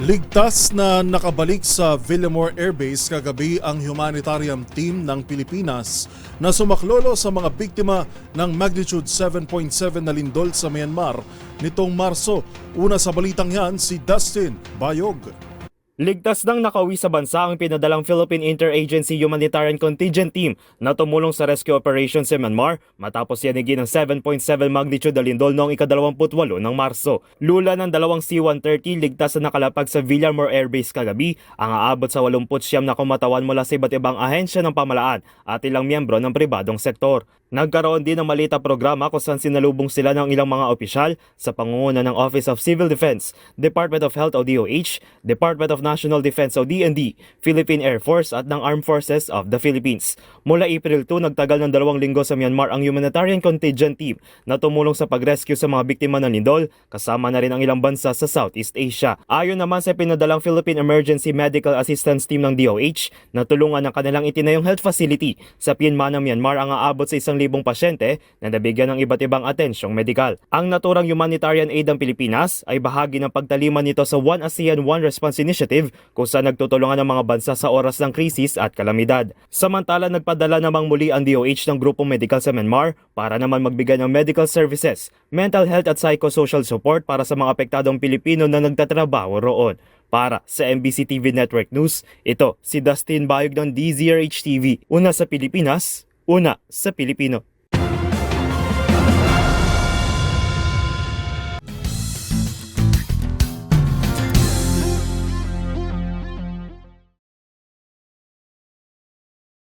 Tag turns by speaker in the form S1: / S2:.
S1: Ligtas na nakabalik sa Villamor Air Base kagabi ang humanitarian team ng Pilipinas na sumaklolo sa mga biktima ng magnitude 7.7 na lindol sa Myanmar nitong Marso. Una sa balitang yan, si Dustin Bayog.
S2: Ligtas nang nakauwi sa bansa ang pinadalang Philippine Interagency Humanitarian Contingent Team na tumulong sa rescue operation sa Myanmar matapos yanigin ng 7.7 magnitude na lindol noong ika-28 ng Marso. Lula ng dalawang C-130 ligtas na nakalapag sa Villamor Air Base kagabi ang aabot sa 89 na kumatawan mula sa iba't ibang ahensya ng pamahalaan at ilang miyembro ng pribadong sektor. Nagkaroon din ng malita programa kung saan sinalubong sila ng ilang mga opisyal sa pangunguna ng Office of Civil Defense, Department of Health o DOH, Department of National Defense o DND, Philippine Air Force at ng Armed Forces of the Philippines. Mula April 2, nagtagal ng 2 linggo sa Myanmar ang Humanitarian Contingent Team na tumulong sa pag-rescue sa mga biktima ng lindol, kasama na rin ang ilang bansa sa Southeast Asia. Ayon naman sa pinadalang Philippine Emergency Medical Assistance Team ng DOH, na tulungan ng kanilang itinayong health facility sa Pienma ng Myanmar ang aabot sa 1,000 pasyente na nabigyan ng iba't ibang atensyong medikal. Ang naturang humanitarian aid ng Pilipinas ay bahagi ng pagtaliman nito sa One ASEAN One Response Initiative kung saan nagtutulungan ng mga bansa sa oras ng krisis at kalamidad. Samantala, nagpadala namang muli ang DOH ng grupong medikal sa Myanmar para naman magbigay ng medical services, mental health at psychosocial support para sa mga apektadong Pilipino na nagtatrabaho roon. Para sa MBC TV Network News, ito si Dustin Bayog ng DZRH TV. Una sa Pilipinas, una sa Pilipino.